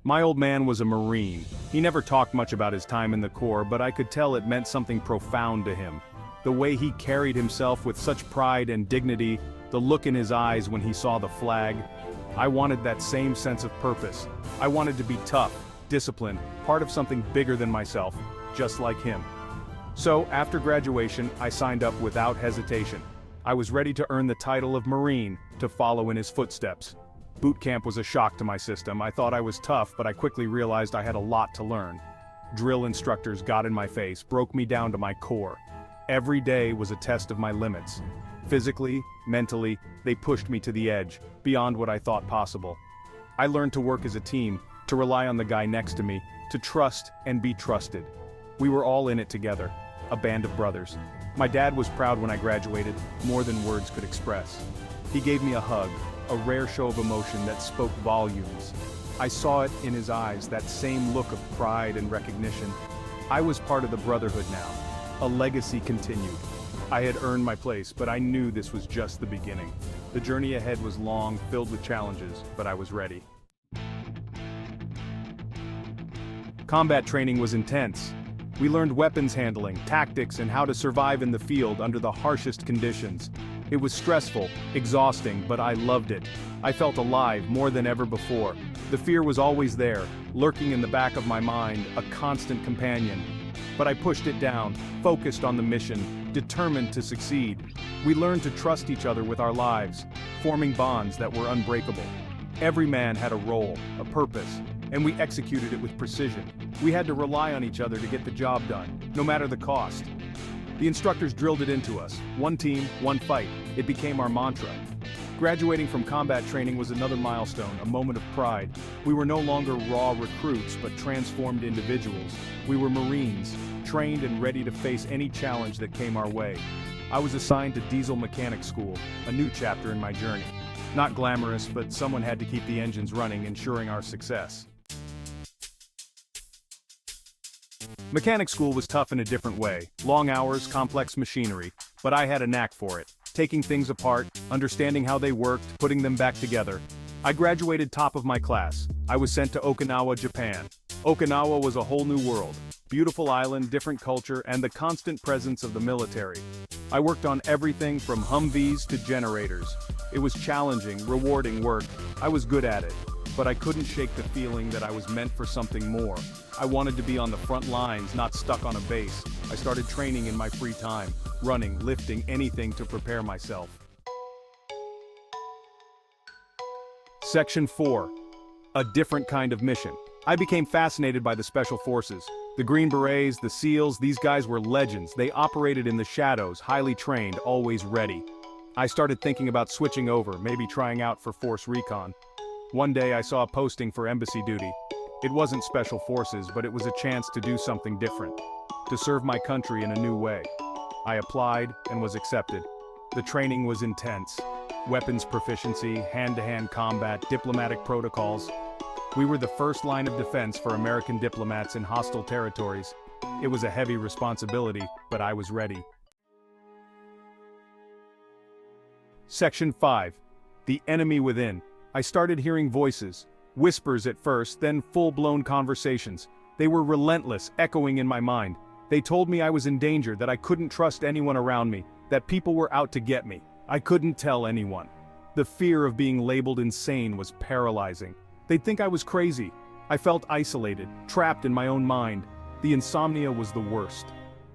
My old man was a Marine. He never talked much about his time in the Corps, but I could tell it meant something profound to him. The way he carried himself with such pride and dignity, the look in his eyes when he saw the flag. I wanted that same sense of purpose. I wanted to be tough, disciplined, part of something bigger than myself, just like him. So, after graduation, I signed up without hesitation. I was ready to earn the title of Marine, to follow in his footsteps. Boot camp was a shock to my system. I thought I was tough, but I quickly realized I had a lot to learn. Drill instructors got in my face, broke me down to my core. Every day was a test of my limits. Physically, mentally, they pushed me to the edge, beyond what I thought possible. I learned to work as a team, to rely on the guy next to me, to trust and be trusted. We were all in it together, a band of brothers. My dad was proud when I graduated, more than words could express. He gave me a hug, a rare show of emotion that spoke volumes. I saw it in his eyes, that same look of pride and recognition. I was part of the brotherhood now. A legacy continued. I had earned my place, but I knew this was just the beginning. The journey ahead was long, filled with challenges, but I was ready. Combat training was intense. We learned weapons handling, tactics, and how to survive in the field under the harshest conditions. It was stressful, exhausting, but I loved it. I felt alive more than ever before. The fear was always there, lurking in the back of my mind, a constant companion. But I pushed it down, focused on the mission, determined to succeed. We learned to trust each other with our lives, forming bonds that were unbreakable. Every man had a role, a purpose, and we executed it with precision. We had to rely on each other to get the job done, no matter the cost. The instructors drilled it into us. One team, one fight. It became our mantra. Graduating from combat training was another milestone, a moment of pride. We were no longer raw recruits, but transformed individuals. We were Marines, trained and ready to face any challenge that came our way. I was assigned to diesel mechanic school, a new chapter in my journey. Not glamorous, but someone had to keep the engines running, ensuring our success. Mechanic school was tough in a different way. Long hours, complex machinery, but I had a knack for it. Taking things apart, understanding how they worked, putting them back together. I graduated top of my class. I was sent to Okinawa, Japan. Okinawa was a whole new world. Beautiful island, different culture, and the constant presence of the military. I worked on everything from Humvees to generators. It was challenging, rewarding work. I was good at it, but I couldn't shake the feeling that I was meant for something more. I wanted to be on the front lines, not stuck on a base. I started training in my free time, running, lifting, anything to prepare myself. Section 4. A different kind of mission. I became fascinated by the Special Forces. The Green Berets, the SEALs, these guys were legends. They operated in the shadows, highly trained, always ready. I started thinking about switching over, maybe trying out for Force Recon. One day I saw a posting for embassy duty. It wasn't Special Forces, but it was a chance to do something different. To serve my country in a new way. I applied and was accepted. The training was intense. Weapons proficiency, hand-to-hand combat, diplomatic protocols. We were the first line of defense for American diplomats in hostile territories. It was a heavy responsibility, but I was ready. Section 5. The enemy within. I started hearing voices. Whispers at first, then full-blown conversations. They were relentless, echoing in my mind. They told me I was in danger, that I couldn't trust anyone around me, that people were out to get me. I couldn't tell anyone. The fear of being labeled insane was paralyzing. They'd think I was crazy. I felt isolated, trapped in my own mind. The insomnia was the worst.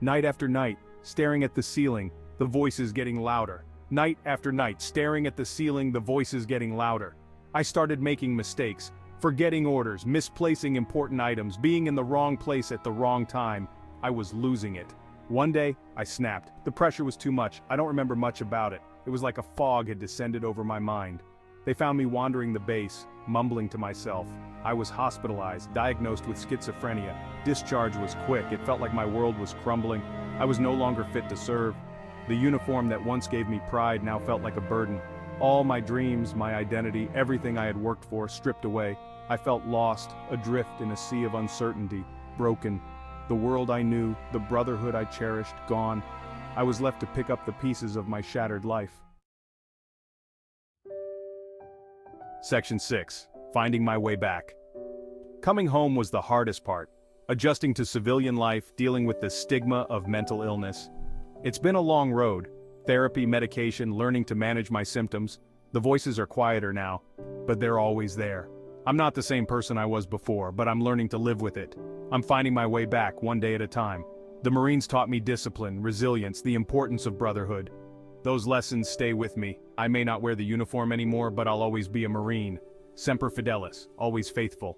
Night after night, staring at the ceiling, the voices getting louder. Night after night, staring at the ceiling, the voices getting louder. I started making mistakes, forgetting orders, misplacing important items, being in the wrong place at the wrong time. I was losing it. One day, I snapped. The pressure was too much. I don't remember much about it. It was like a fog had descended over my mind. They found me wandering the base, mumbling to myself. I was hospitalized, diagnosed with schizophrenia. Discharge was quick. It felt like my world was crumbling. I was no longer fit to serve. The uniform that once gave me pride now felt like a burden. All my dreams, my identity, everything I had worked for, stripped away. I felt lost, adrift in a sea of uncertainty, broken. The world I knew, the brotherhood I cherished, gone. I was left to pick up the pieces of my shattered life. Section 6. Finding my way back. Coming home was the hardest part. Adjusting to civilian life, dealing with the stigma of mental illness. It's been a long road. Therapy, medication, learning to manage my symptoms. The voices are quieter now, but they're always there. I'm not the same person I was before, but I'm learning to live with it. I'm finding my way back, one day at a time. The Marines taught me discipline, resilience, the importance of brotherhood. Those lessons stay with me. I may not wear the uniform anymore, but I'll always be a Marine. Semper Fidelis, always faithful.